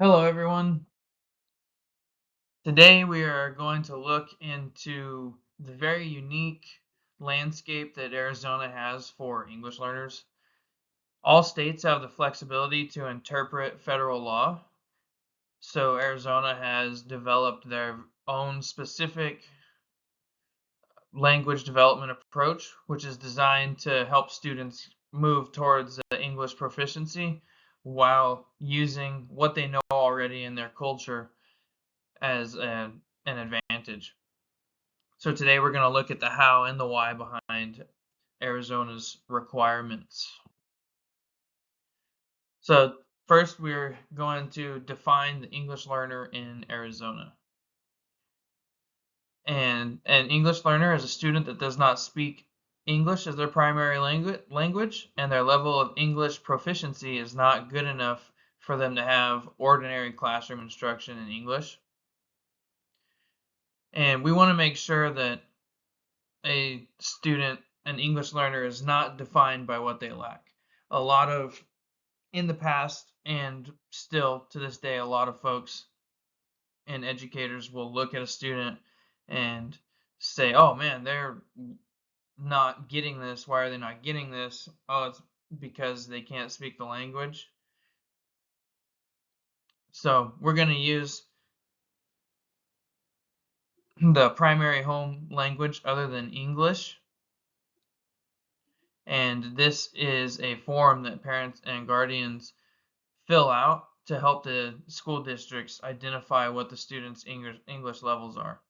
Hello, everyone. Today we are going to look into the very unique landscape that Arizona has for English learners. All states have the flexibility to interpret federal law, so Arizona has developed their own specific language development approach, which is designed to help students move towards English proficiency while using what they know already in their culture as an advantage. So today we're going to look at the how and the why behind Arizona's requirements. So first we're going to define the English learner in Arizona. And an English learner is a student that does not speak English as their primary language, and their level of English proficiency is not good enough for them to have ordinary classroom instruction in English. And we want to make sure that a student, an English learner, is not defined by what they lack. A lot of, in the past and still to this day, a lot of folks and educators will look at a student and say, oh man, they're not getting this. Why are they not getting this? Oh, it's because they can't speak the language. So we're going to use the primary home language other than English. And this is a form that parents and guardians fill out to help the school districts identify what the students' English levels are.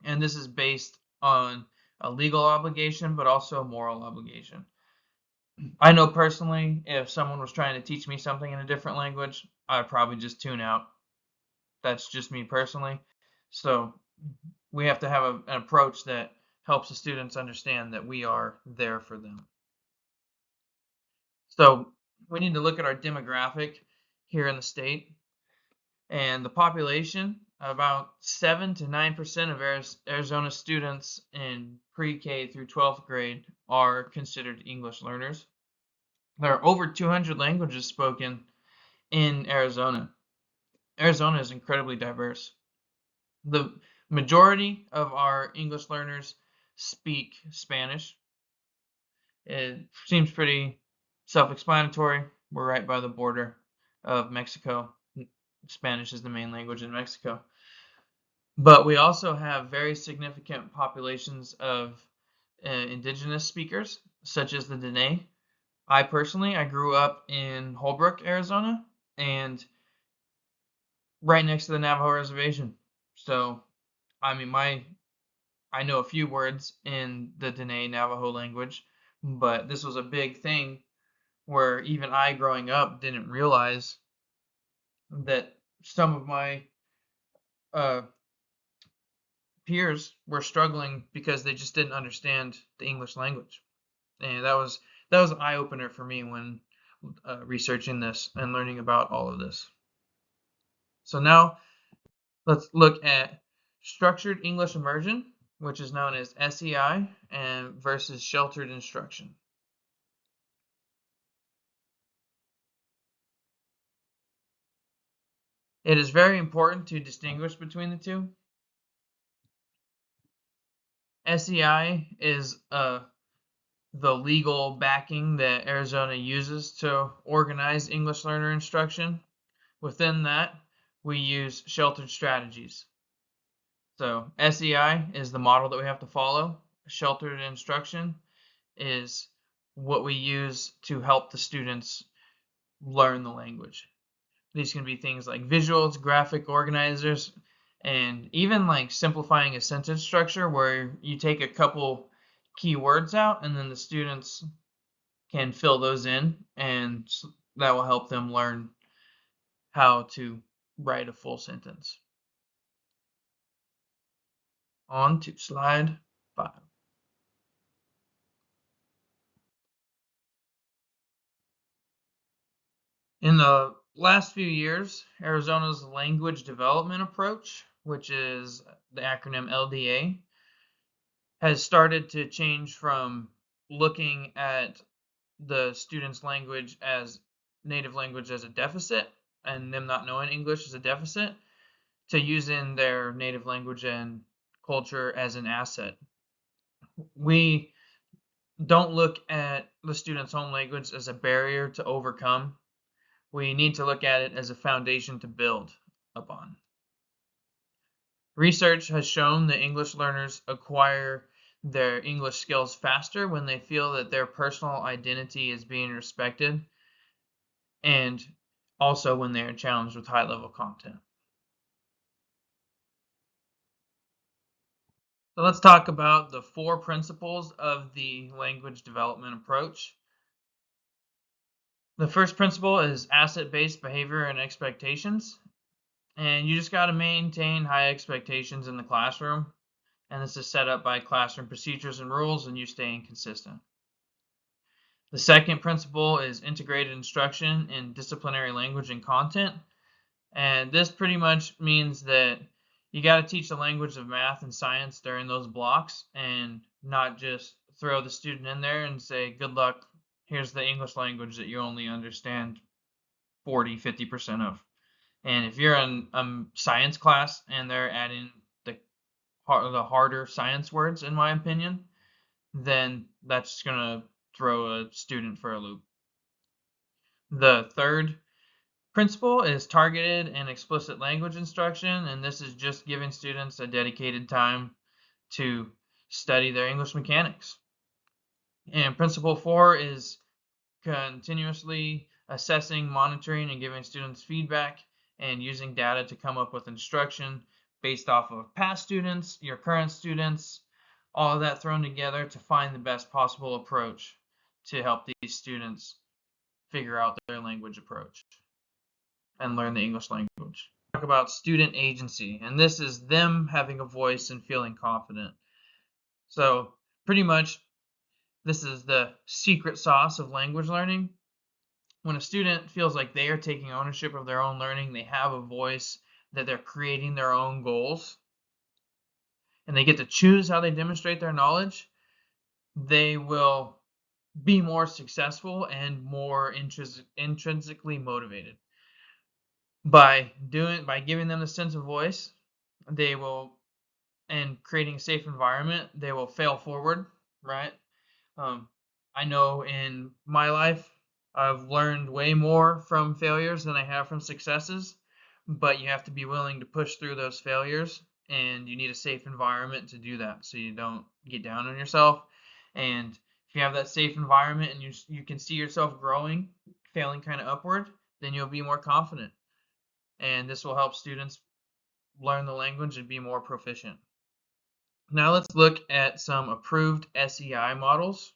And this is based on a legal obligation, but also a moral obligation. I know personally, if someone was trying to teach me something in a different language, I'd probably just tune out. That's just me personally. So we have to have an approach that helps the students understand that we are there for them. So we need to look at our demographic here in the state. And the population, about 7 to 9% of Arizona students in pre-K through 12th grade are considered English learners. There are over 200 languages spoken in Arizona. Arizona is incredibly diverse. The majority of our English learners speak Spanish. It seems pretty self-explanatory. We're right by the border of Mexico. Spanish is the main language in Mexico. But we also have very significant populations of indigenous speakers, such as the Dene. I grew up in Holbrook, Arizona, and right next to the Navajo reservation. So, I mean, I know a few words in the Dene Navajo language, but this was a big thing where even I, growing up, didn't realize that some of my uh, peers were struggling because they just didn't understand the English language, and that was an eye opener for me when researching this and learning about all of this. So now let's look at structured English immersion, which is known as SEI, and versus sheltered instruction. It is very important to distinguish between the two. SEI is the legal backing that Arizona uses to organize English learner instruction. Within that, we use sheltered strategies. So SEI is the model that we have to follow. Sheltered instruction is what we use to help the students learn the language. These can be things like visuals, graphic organizers, and even like simplifying a sentence structure where you take a couple key words out and then the students can fill those in, and that will help them learn how to write a full sentence. On to slide 5. In the last few years, Arizona's language development approach, which is the acronym LDA, has started to change from looking at the student's language as native language as a deficit and them not knowing English is a deficit, to using their native language and culture as an asset. We don't look at the student's home language as a barrier to overcome. We need to look at it as a foundation to build upon. Research has shown that English learners acquire their English skills faster when they feel that their personal identity is being respected, and also when they are challenged with high level content. So let's talk about the 4 principles of the language development approach. The first principle is asset-based behavior and expectations. And you just got to maintain high expectations in the classroom. And this is set up by classroom procedures and rules and you staying consistent. The second principle is integrated instruction in disciplinary language and content. And this pretty much means that you got to teach the language of math and science during those blocks and not just throw the student in there and say, good luck, here's the English language that you only understand 40-50% of. And if you're in science class and they're adding the harder science words, in my opinion, then that's going to throw a student for a loop. The third principle is targeted and explicit language instruction, and this is just giving students a dedicated time to study their English mechanics. And principle 4 is continuously assessing, monitoring, and giving students feedback and using data to come up with instruction based off of past students, your current students, all of that thrown together to find the best possible approach to help these students figure out their language approach and learn the English language. Talk about student agency, and this is them having a voice and feeling confident. So pretty much this is the secret sauce of language learning. When a student feels like they are taking ownership of their own learning, they have a voice, that they're creating their own goals, and they get to choose how they demonstrate their knowledge, they will be more successful and more intrinsically motivated. By giving them the sense of voice, they will, and creating a safe environment, they will fail forward, right? I know in my life, I've learned way more from failures than I have from successes, but you have to be willing to push through those failures, and you need a safe environment to do that so you don't get down on yourself. And if you have that safe environment and you can see yourself growing, failing kind of upward, then you'll be more confident. And this will help students learn the language and be more proficient. Now let's look at some approved SEI models.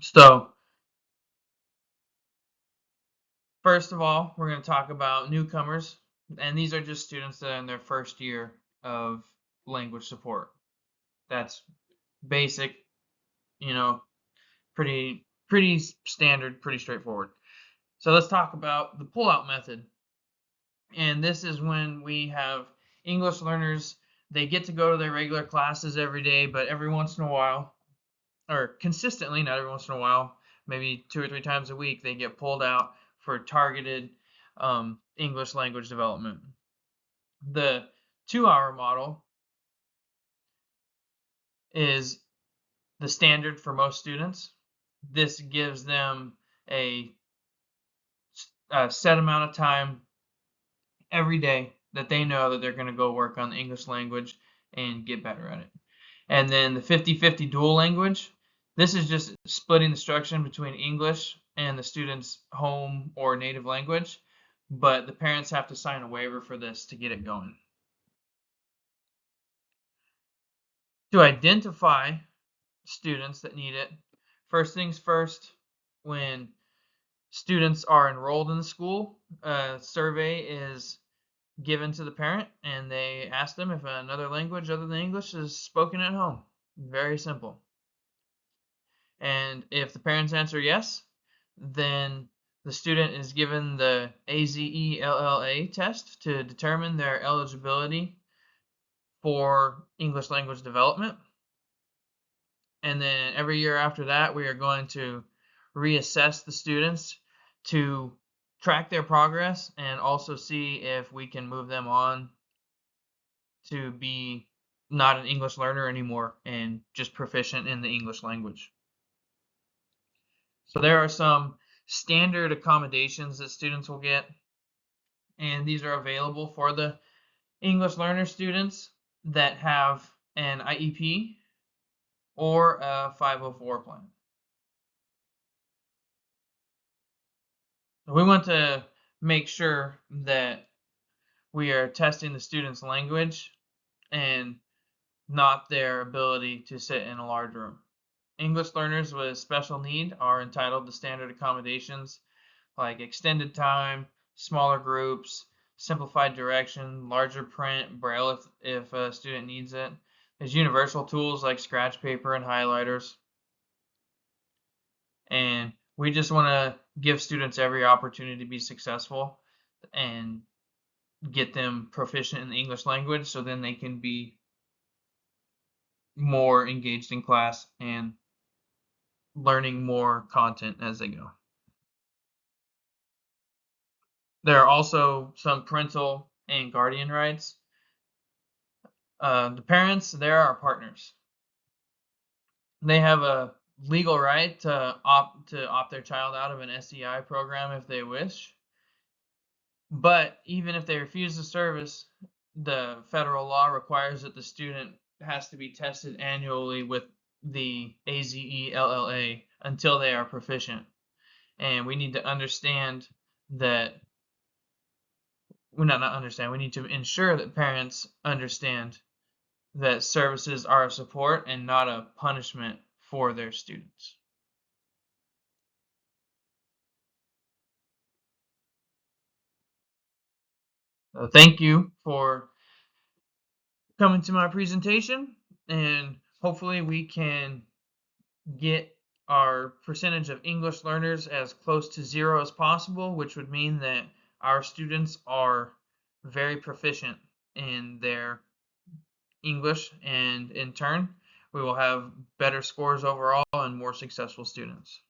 So first of all, we're going to talk about newcomers, and these are just students that are in their first year of language support. That's basic, pretty standard, pretty straightforward. So let's talk about the pullout method. And this is when we have English learners, they get to go to their regular classes every day, but every once in a while, or consistently, not every once in a while, maybe 2 or 3 times a week, they get pulled out for targeted English language development. The 2-hour model is the standard for most students. This gives them a set amount of time every day that they know that they're going to go work on the English language and get better at it. And then the 50-50 dual language, this is just splitting the instruction between English and the student's home or native language, but the parents have to sign a waiver for this to get it going. To identify students that need it, first things first, when students are enrolled in the school, a survey is given to the parent and they ask them if another language other than English is spoken at home. Very simple. And if the parents answer yes, then the student is given the AZELLA test to determine their eligibility for English language development. And then every year after that, we are going to reassess the students to track their progress and also see if we can move them on to be not an English learner anymore and just proficient in the English language. So there are some standard accommodations that students will get, and these are available for the English learner students that have an IEP or a 504 plan. We want to make sure that we are testing the student's language and not their ability to sit in a large room. English learners with special need are entitled to standard accommodations like extended time, smaller groups, simplified direction, larger print, braille if a student needs it. There's universal tools like scratch paper and highlighters. And we just want to give students every opportunity to be successful and get them proficient in the English language so then they can be more engaged in class and learning more content as they go. There are also some parental and guardian rights. The parents, they're our partners. They have a legal right to opt their child out of an SEI program if they wish. But even if they refuse the service, the federal law requires that the student has to be tested annually with the AZELLA until they are proficient. And we need to understand that we not understand, we need to ensure that parents understand that services are a support and not a punishment for their students. So thank you for coming to my presentation, and hopefully we can get our percentage of English learners as close to zero as possible, which would mean that our students are very proficient in their English, and in turn, we will have better scores overall and more successful students.